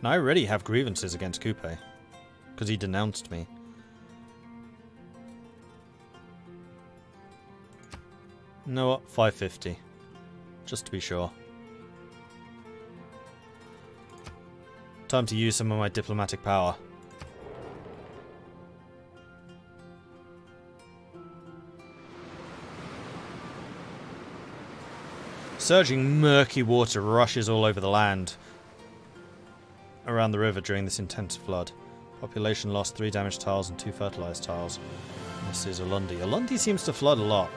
And I already have grievances against Coupe. Because he denounced me. You know what? 550. Just to be sure. Time to use some of my diplomatic power. Surging murky water rushes all over the land around the river during this intense flood. Population lost 3 damaged tiles and 2 fertilized tiles. This is Ulundi. Ulundi seems to flood a lot.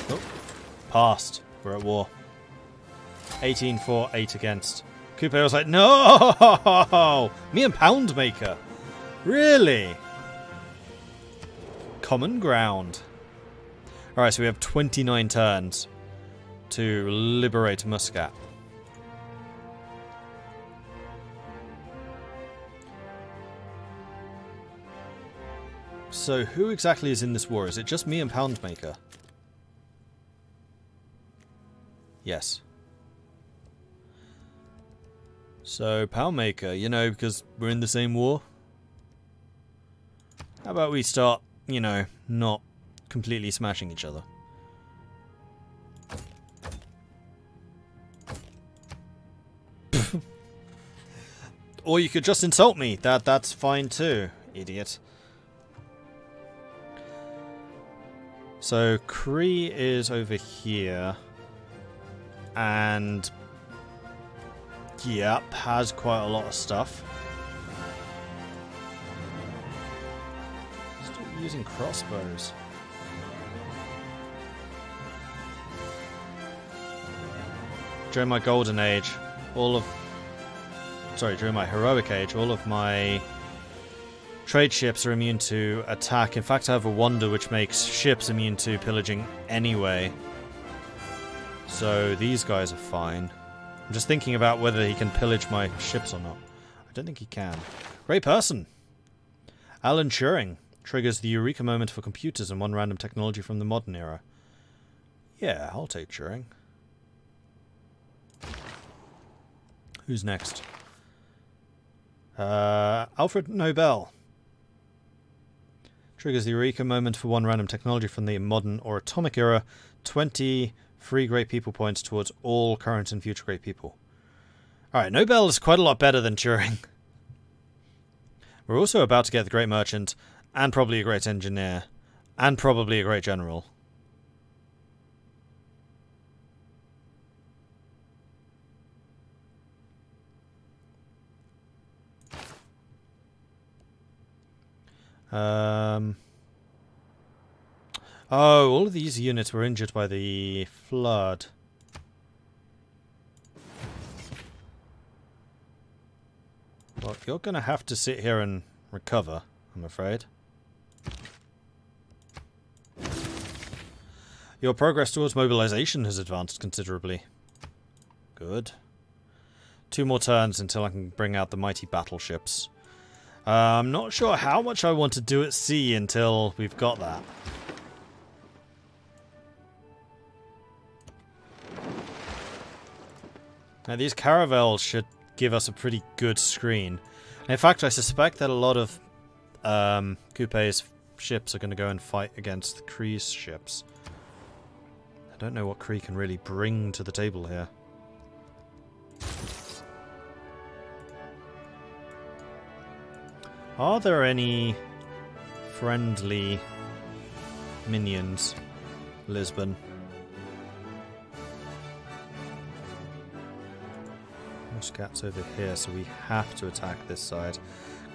Oh, passed. We're at war. 18 for, 8 against. Coupe was like, no! Me and Poundmaker. Really? Common ground. Alright, so we have 29 turns to liberate Muscat. So who exactly is in this war? Is it just me and Poundmaker? Yes. So, Poundmaker, you know, because we're in the same war. How about we start, you know, not completely smashing each other? Or you could just insult me. That's fine too, idiot. So, Cree is over here. And yep, has quite a lot of stuff. Still using crossbows. During my golden age, during my heroic age, all of my trade ships are immune to attack. In fact, I have a wonder which makes ships immune to pillaging anyway. So these guys are fine. I'm just thinking about whether he can pillage my ships or not. I don't think he can. Great person! Alan Turing triggers the eureka moment for computers and one random technology from the modern era. Yeah, I'll take Turing. Who's next? Alfred Nobel. Triggers the eureka moment for one random technology from the modern or atomic era. 20 free great people points towards all current and future great people. Alright, Nobel is quite a lot better than Turing. We're also about to get the great merchant, and probably a great engineer, and probably a great general. Oh, all of these units were injured by the flood. Well, you're going to have to sit here and recover, I'm afraid. Your progress towards mobilization has advanced considerably. Good. 2 more turns until I can bring out the mighty battleships. I'm not sure how much I want to do at sea until we've got that. Now these caravels should give us a pretty good screen. And in fact, I suspect that a lot of Coupe's ships are going to go and fight against Kree's ships. I don't know what Kree can really bring to the table here. Are there any friendly minions? Lisbon. Muscat's over here, so we have to attack this side.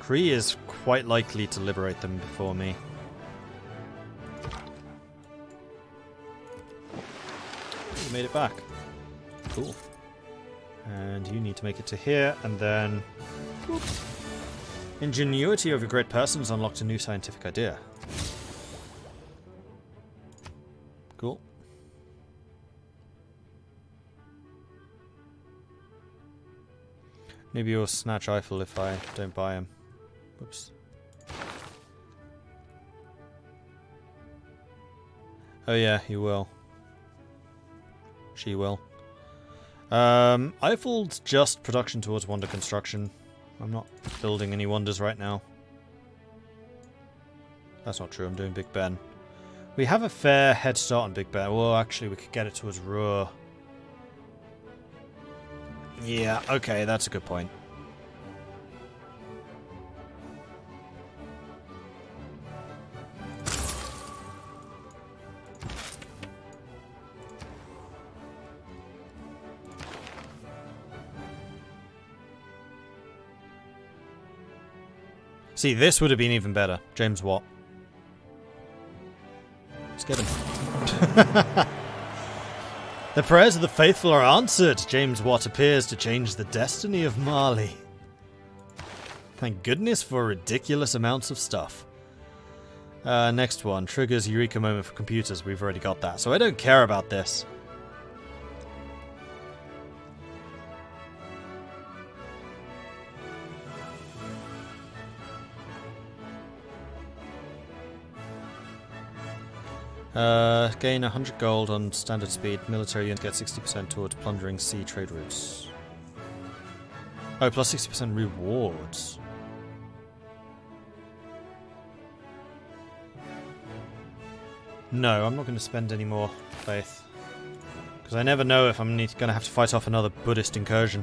Kree is quite likely to liberate them before me. You made it back. Cool. And you need to make it to here, and then... Whoops. Ingenuity of a great person has unlocked a new scientific idea. Cool. Maybe you'll snatch Eiffel if I don't buy him. Whoops. Oh yeah, he will. She will. Eiffel's just production towards wonder construction. I'm not building any wonders right now. That's not true, I'm doing Big Ben. We have a fair head start on Big Ben. Well, actually, we could get it towards Ruhr. Yeah, okay, that's a good point. See, this would have been even better. James Watt. Let's get him. The prayers of the faithful are answered. James Watt appears to change the destiny of Mali. Thank goodness for ridiculous amounts of stuff. Next one. Triggers Eureka moment for computers. We've already got that. So I don't care about this. Gain 100 gold on standard speed. Military units get 60% towards plundering sea trade routes. Oh, plus 60% rewards. No, I'm not going to spend any more faith. Because I never know if I'm going to have to fight off another Buddhist incursion.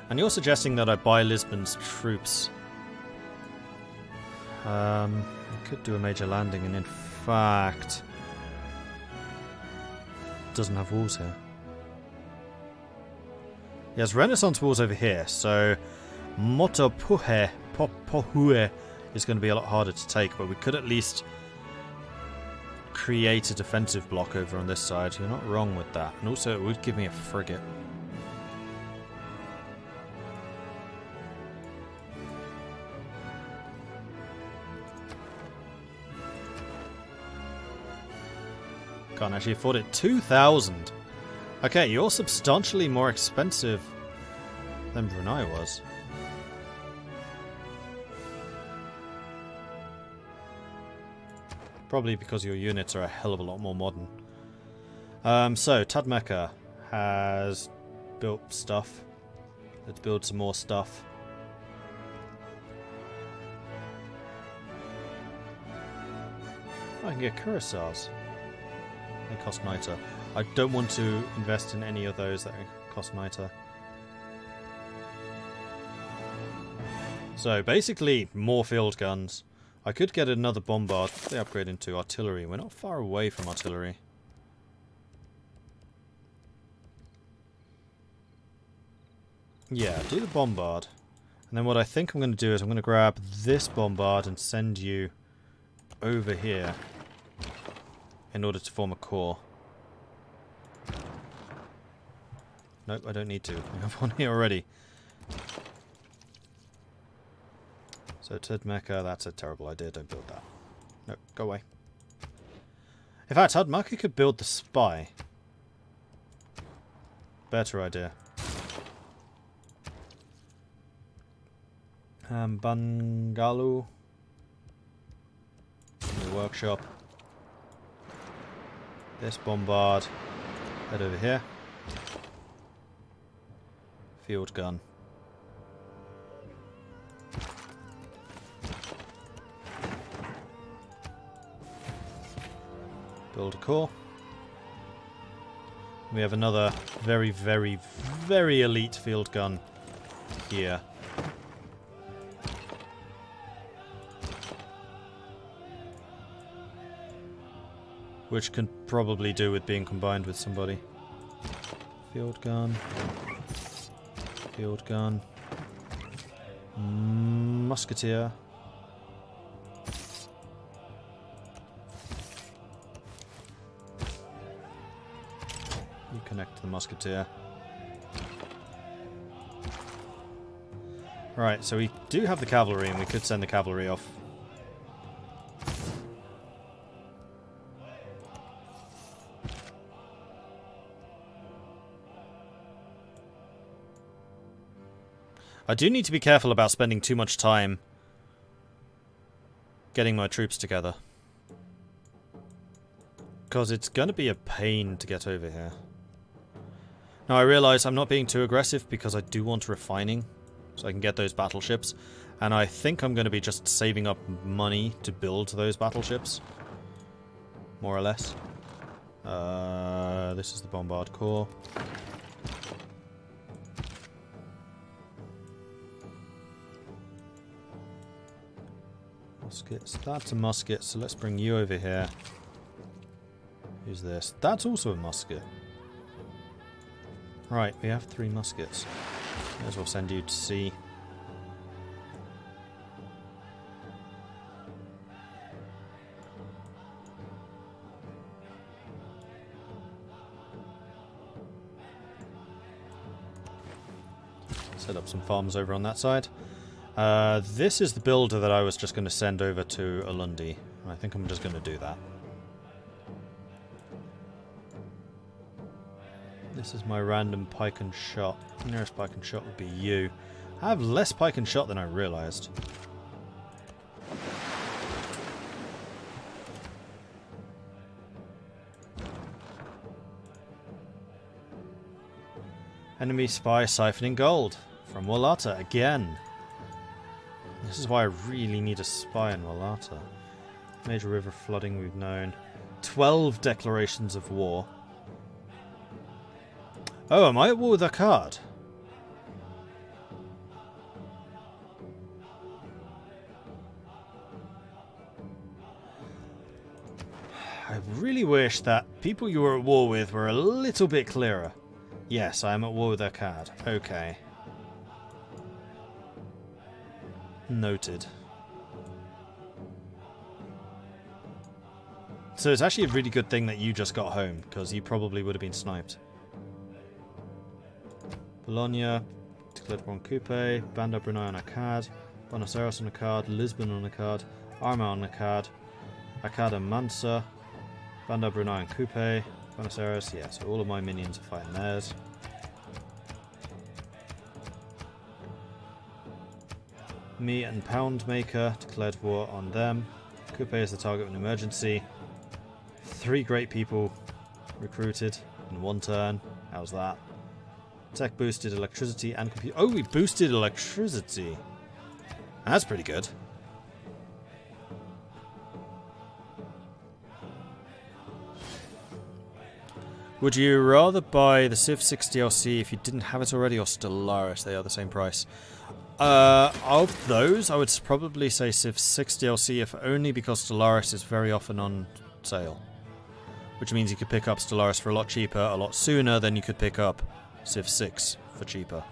And you're suggesting that I buy Lisbon's troops. I could do a major landing, and in fact, doesn't have walls here. He has Renaissance walls over here, so Motopuhe Popohue is going to be a lot harder to take, but we could at least create a defensive block over on this side. You're not wrong with that, and also it would give me a frigate. Can't actually afford it. 2,000. Okay, you're substantially more expensive than Brunei was. Probably because your units are a hell of a lot more modern. So, Tadmeka has built stuff. Let's build some more stuff. I can get Curaçaos. They cost niter. I don't want to invest in any of those that cost niter. So basically, more field guns. I could get another bombard. They upgrade into artillery. We're not far away from artillery. Yeah, do the bombard. And then what I think I'm going to do is I'm going to grab this bombard and send you over here in order to form a core. Nope, I don't need to. I have one here already. So Tadmeka, that's a terrible idea. Don't build that. Nope, go away. In fact, Tadmeka could build the spy. Better idea. Bangalu. The workshop. This bombard. Head over here. Field gun. Build a core. We have another very, very, very elite field gun here. Which can probably do with being combined with somebody. Field gun. Field gun. Musketeer. You connect to the musketeer. Right, so we do have the cavalry, and we could send the cavalry off. I do need to be careful about spending too much time getting my troops together. Because it's going to be a pain to get over here. Now I realise I'm not being too aggressive because I do want refining. So I can get those battleships. And I think I'm going to be just saving up money to build those battleships. More or less. This is the Bombard Corps. Muskets. That's a musket, so let's bring you over here. Who's this? That's also a musket. Right, we have 3 muskets. May as well send you to sea. Set up some farms over on that side. This is the builder that I was just going to send over to Ulundi. I think I'm just going to do that. This is my random pike and shot. The nearest pike and shot would be you. I have less pike and shot than I realised. Enemy spy siphoning gold from Wallata again. This is why I really need a spy in Wallata. Major river flooding we've known. 12 declarations of war. Oh, am I at war with Akkad? I really wish that people you were at war with were a little bit clearer. Yes, I am at war with Akkad. Okay. Noted. So it's actually a really good thing that you just got home, because you probably would have been sniped. Bologna, declared war on Coupe, Banda Brunei on Akkad, Buenos Aires on Akkad, Lisbon on Akkad, Arma on Akkad, Akkad and Mansa, Banda Brunei and Coupe, Buenos Aires, yeah, so all of my minions are fighting theirs. Me and Poundmaker declared war on them. Coupe is the target of an emergency. 3 great people recruited in 1 turn. How's that? Tech boosted electricity and compute. Oh, we boosted electricity. That's pretty good. Would you rather buy the Civ 6 DLC if you didn't have it already, or Stellaris? They are the same price. Of those, I would probably say Civ 6 DLC, if only because Stellaris is very often on sale. Which means you could pick up Stellaris for a lot cheaper, a lot sooner than you could pick up Civ 6 for cheaper.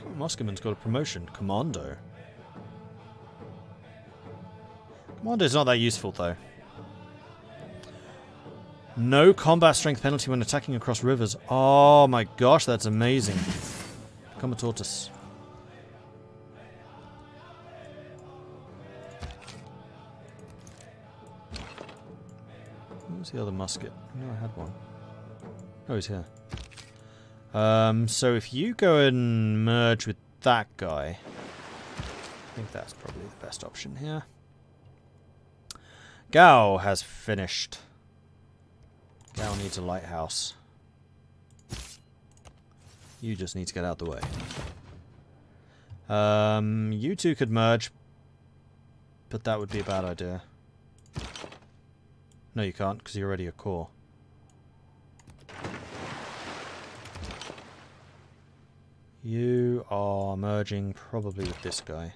Oh, Moscoman's got a promotion. Commando. Commando's not that useful, though. No combat strength penalty when attacking across rivers. Oh my gosh, that's amazing. Become a tortoise. What was the other musket? I know I had one. Oh, he's here. So if you go and merge with that guy, I think that's probably the best option here. Gao has finished. Gao needs a lighthouse. You just need to get out of the way. You two could merge, but that would be a bad idea. No, you can't, because you're already a core. You are merging probably with this guy.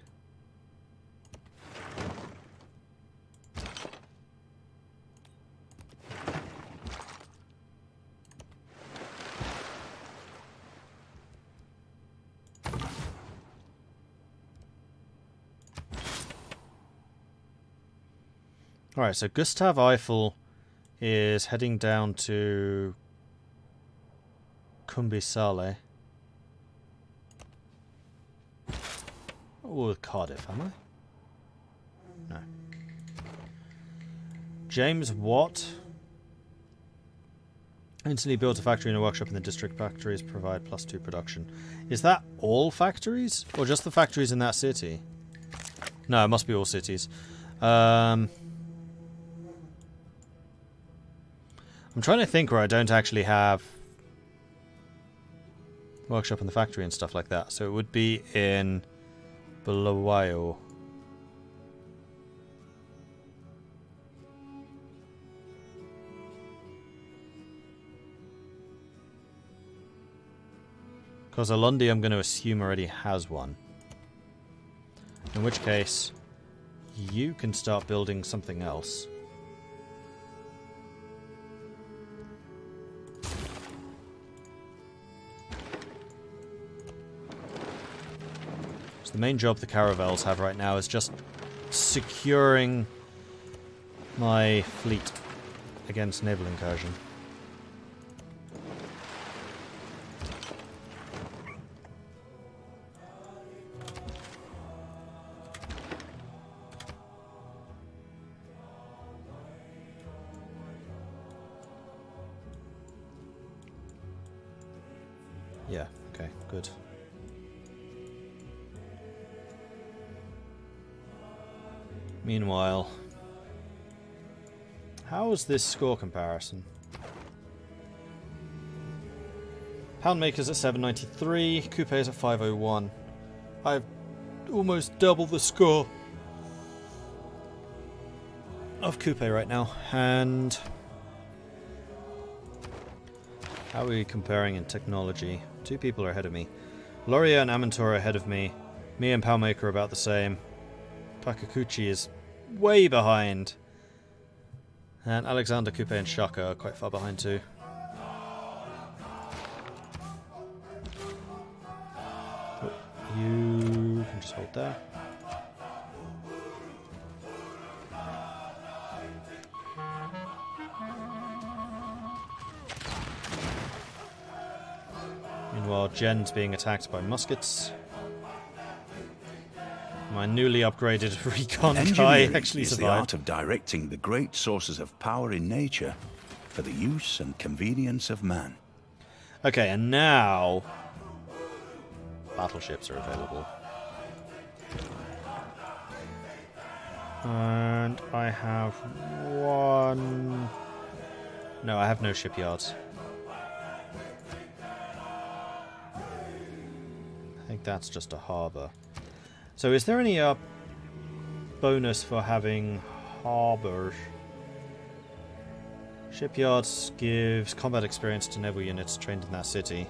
Alright, so Gustav Eiffel is heading down to Kumbisale. Oh, with Cardiff, am I? No. James Watt Instantly builds a factory and a workshop in the district. Factories provide +2 production. Is that all factories? Or just the factories in that city? No, it must be all cities. I'm trying to think where I don't actually have workshop in the factory and stuff like that. So it would be in Bulawayo. Because Alundi, I'm going to assume, already has one. In which case, you can start building something else. So the main job the caravels have right now is just securing my fleet against naval incursion. Yeah, okay, good. Meanwhile, how is this score comparison? Poundmaker's at 793, Coupe is at 501. I've almost double the score of Coupe right now, and how are we comparing in technology? 2 people are ahead of me. Loria and Amantor are ahead of me. Me and Poundmaker are about the same. Takakuchi is way behind. And Alexander, Coupe and Shaka are quite far behind too. Oh, you can just hold there. Meanwhile, Jen's being attacked by muskets. My newly upgraded recon guy actually survived. The art of directing the great sources of power in nature for the use and convenience of man. Okay, and now battleships are available. And I have one... No, I have no shipyards. I think that's just a harbour. So is there any bonus for having harbours? Shipyards gives combat experience to naval units trained in that city.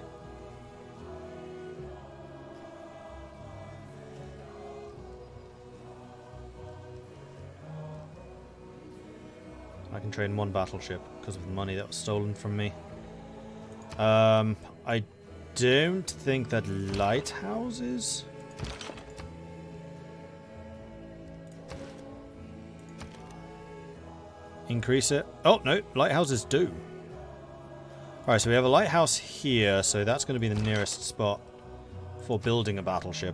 I can train 1 battleship because of the money that was stolen from me. I don't think that lighthouses... increase it. Oh, no, lighthouses do. Alright, so we have a lighthouse here, so that's going to be the nearest spot for building a battleship.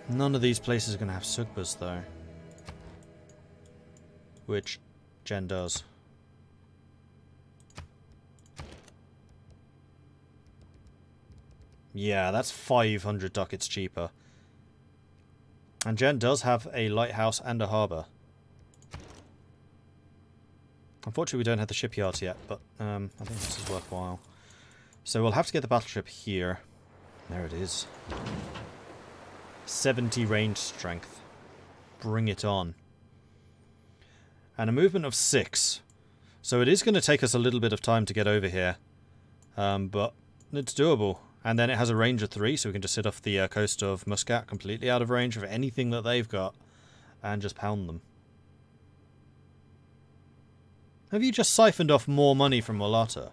None of these places are going to have Sugbas, though. Which Jen does. Yeah, that's 500 ducats cheaper. And Jen does have a lighthouse and a harbour. Unfortunately, we don't have the shipyards yet, but I think this is worthwhile. So we'll have to get the battleship here. There it is. 70 range strength. Bring it on. And a movement of 6. So it is going to take us a little bit of time to get over here. But it's doable. And then it has a range of 3, so we can just sit off the coast of Muscat, completely out of range of anything that they've got, and just pound them. Have you just siphoned off more money from Molata?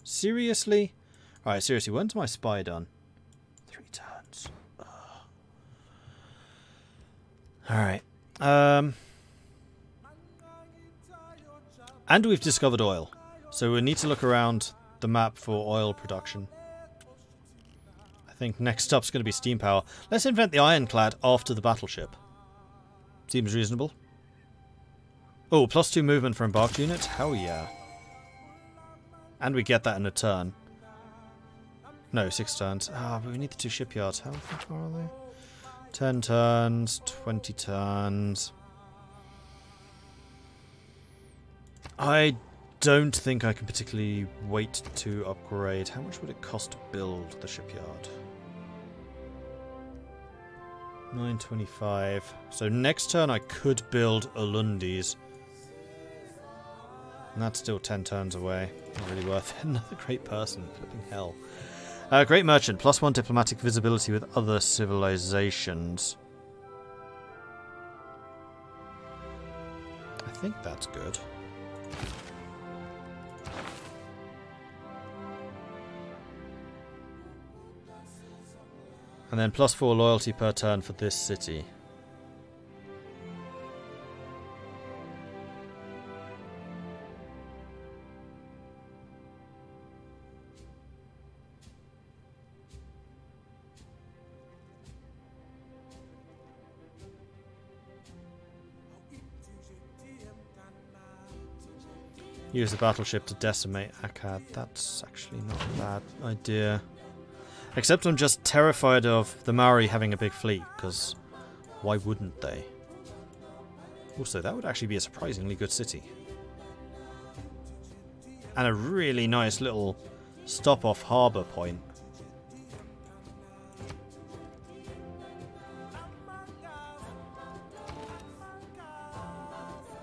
Seriously? Alright, seriously, when's my spy done? 3 turns. Alright. And we've discovered oil. So we need to look around the map for oil production. I think next up's going to be steam power. Let's invent the ironclad after the battleship. Seems reasonable. Oh, +2 movement for embarked units? Hell yeah. And we get that in a turn. No, 6 turns. Ah, but we need the 2 shipyards. How far are they? 10 turns, 20 turns. I don't think I can particularly wait to upgrade. How much would it cost to build the shipyard? 925. So next turn I could build Ulundis. And that's still 10 turns away. Not really worth it. Another great person. Flipping hell. Great merchant. +1 diplomatic visibility with other civilizations. I think that's good. And then +4 loyalty per turn for this city. Use the battleship to decimate Akkad. That's actually not a bad idea. Except I'm just terrified of the Maori having a big fleet, because why wouldn't they? Also, that would actually be a surprisingly good city. And a really nice little stop-off harbour point.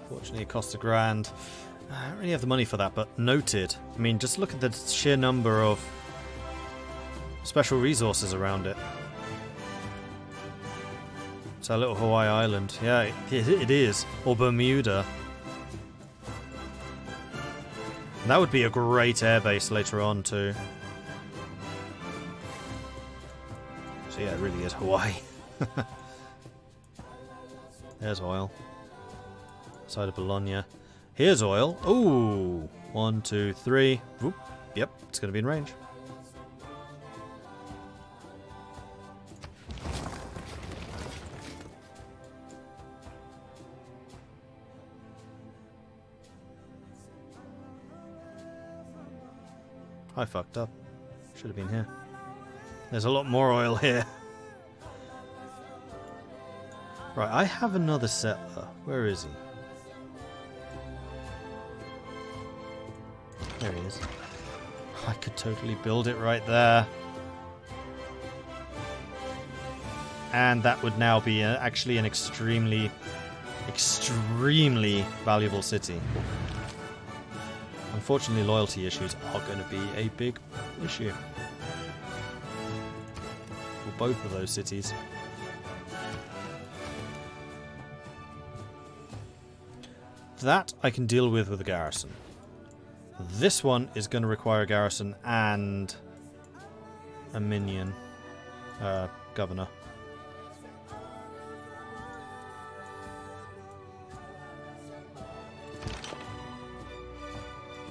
Fortunately, it costs $1,000. I don't really have the money for that, but noted. I mean, just look at the sheer number of special resources around it. It's our little Hawaii island. Yeah, it is. Or Bermuda. And that would be a great airbase later on, too. So yeah, it really is Hawaii. There's oil. Side of Bologna. Here's oil. Ooh. 1, 2, 3. Whoop. Yep, it's going to be in range. I fucked up. Should have been here. There's a lot more oil here. Right, I have another settler. Where is he? There he is. I could totally build it right there. And that would now be actually an extremely valuable city. Unfortunately, loyalty issues are going to be a big issue for both of those cities. That I can deal with a garrison. This one is going to require a garrison and a minion, governor.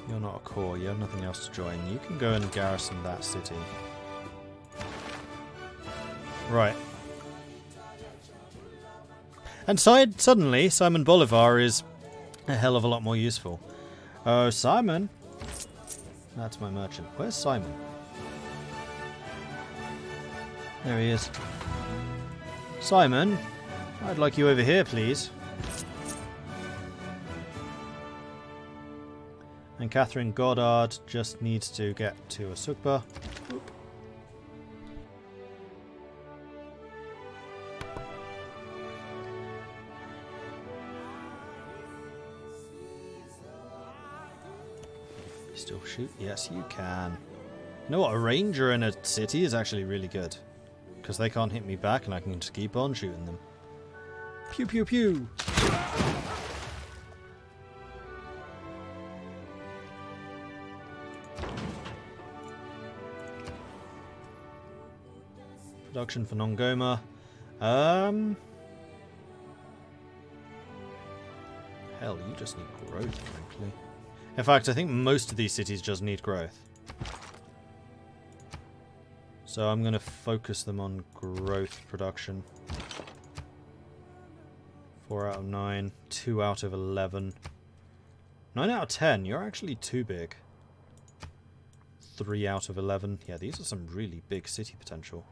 You're not a core, you have nothing else to join. You can go and garrison that city. Right. And suddenly, Simon Bolivar is a hell of a lot more useful. Oh, Simon! That's my merchant. Where's Simon? There he is. Simon, I'd like you over here, please. And Catherine Goddard just needs to get to a Sukba. Oop. Still shoot? Yes, you can. You know what? A ranger in a city is actually really good. Because they can't hit me back and I can just keep on shooting them. Pew pew pew! Production for Nongoma. Hell, you just need growth, frankly. In fact, I think most of these cities just need growth. So I'm going to focus them on growth production. 4 out of 9. 2 out of 11. 9 out of 10. You're actually too big. 3 out of 11. Yeah, these are some really big city potential.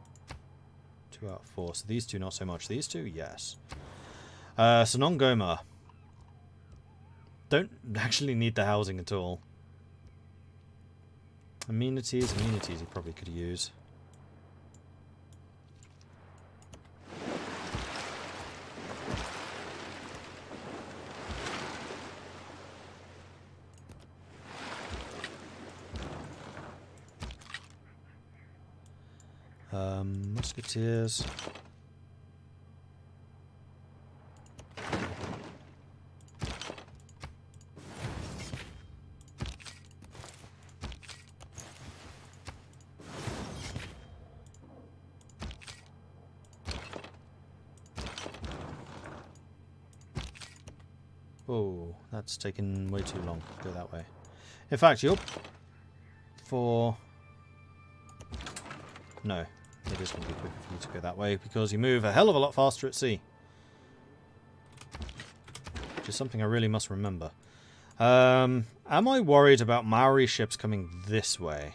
2 out of 4. So these two not so much. These two, yes. Sonongoma. Don't actually need the housing at all. Amenities you probably could use. Musketeers. Oh, that's taken way too long. Go that way. In fact, you're for... No, it is going to be quicker for you to go that way because you move a hell of a lot faster at sea. Which is something I really must remember. Am I worried about Maori ships coming this way?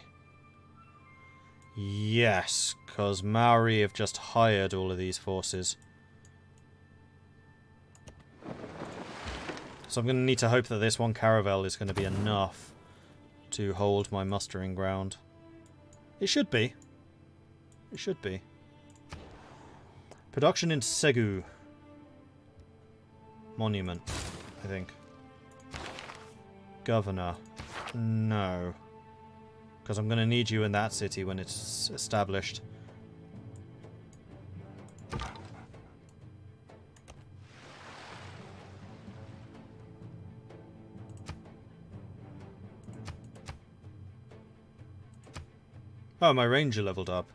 Yes, because Maori have just hired all of these forces. So I'm going to need to hope that this one caravel is going to be enough to hold my mustering ground. It should be. It should be. Production in Segu. Monument, I think. Governor. No. Because I'm going to need you in that city when it's established. Oh, my ranger leveled up.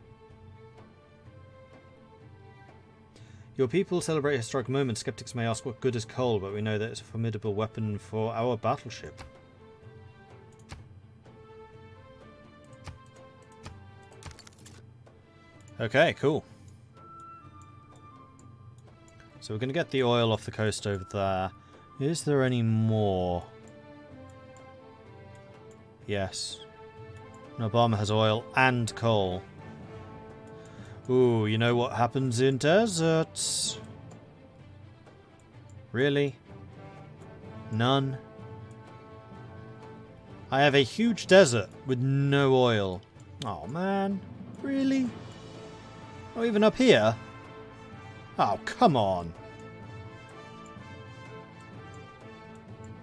Your people celebrate a historic moment. Skeptics may ask what good is coal, but we know that it's a formidable weapon for our battleship. Okay, cool. So we're going to get the oil off the coast over there. Is there any more? Yes. Obama has oil and coal. Ooh, you know what happens in deserts? Really? None? I have a huge desert with no oil. Oh man, really? Oh, even up here? Oh, come on.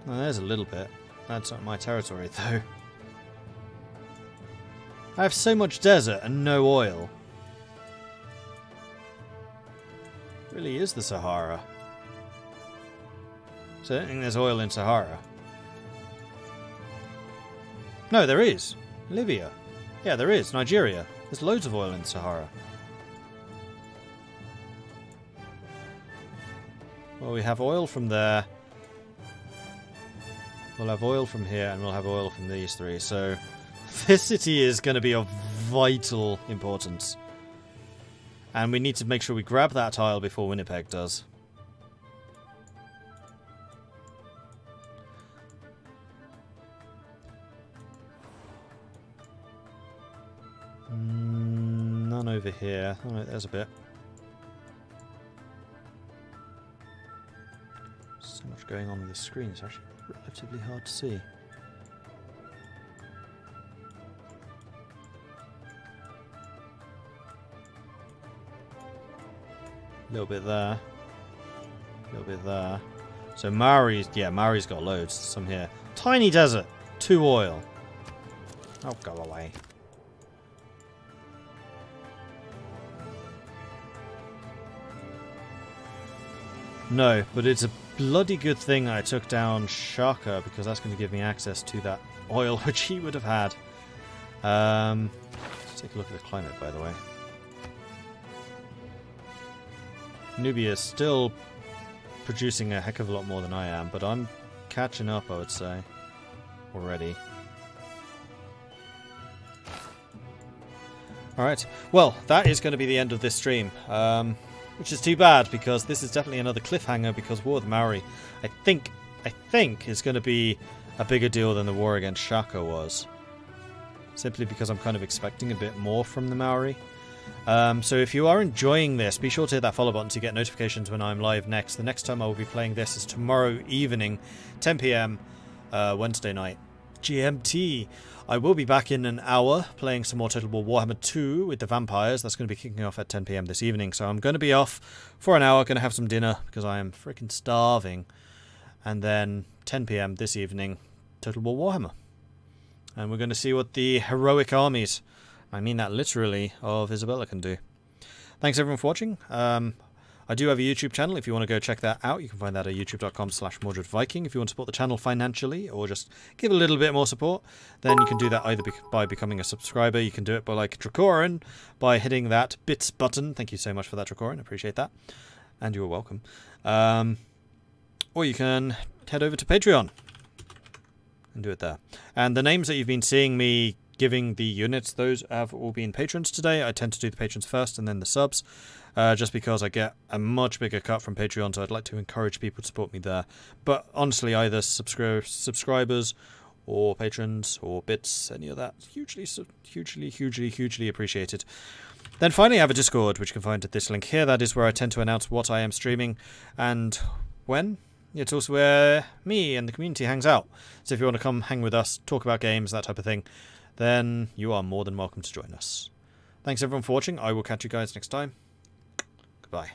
Oh, there's a little bit. That's not my territory though. I have so much desert and no oil. It really is the Sahara. So I don't think there's oil in Sahara. No, there is. Libya. Yeah, there is. Nigeria. There's loads of oil in Sahara. Well, we have oil from there. We'll have oil from here, and we'll have oil from these three, so... This city is going to be of vital importance. And we need to make sure we grab that tile before Winnipeg does. None over here. Oh, no, there's a bit. So much going on with this screen. It's actually relatively hard to see. A little bit there. A little bit there. So Maori's, yeah, Maori's got loads. Some here. Tiny desert. 2 oil. Oh, go away. No, but it's a bloody good thing I took down Shaka, because that's going to give me access to that oil which he would have had. Let's take a look at the climate, by the way. Nubia is still producing a heck of a lot more than I am, but I'm catching up, I would say, already. Alright, well, that is going to be the end of this stream. Which is too bad, because this is definitely another cliffhanger, because War of the Maori, I think is going to be a bigger deal than the war against Shaka was. Simply because I'm kind of expecting a bit more from the Maori. So if you are enjoying this, be sure to hit that follow button to get notifications when I'm live next. The next time I will be playing this is tomorrow evening, 10 PM, Wednesday night, GMT. I will be back in an hour playing some more Total War Warhammer 2 with the vampires. That's going to be kicking off at 10 PM this evening. So I'm going to be off for an hour, going to have some dinner because I am freaking starving. And then 10 PM this evening, Total War Warhammer. And we're going to see what the heroic armies, I mean that literally, of Isabella can do. Thanks everyone for watching. I do have a YouTube channel. If you want to go check that out, you can find that at youtube.com/MordredViking. If you want to support the channel financially or just give a little bit more support, then you can do that either by becoming a subscriber. You can do it by, like Dracorin, by hitting that bits button. Thank you so much for that, Dracorin. I appreciate that. And you're welcome. Or you can head over to Patreon and do it there. And the names that you've been seeing me giving the units, those have all been patrons today. I tend to do the patrons first and then the subs. Just because I get a much bigger cut from Patreon, so I'd like to encourage people to support me there. But honestly, either subscribers or patrons or bits, any of that, hugely appreciated. Then finally, I have a Discord, which you can find at this link here. That is where I tend to announce what I am streaming and when. It's also where me and the community hangs out. So if you want to come hang with us, talk about games, that type of thing, then you are more than welcome to join us. Thanks everyone for watching. I will catch you guys next time. Goodbye.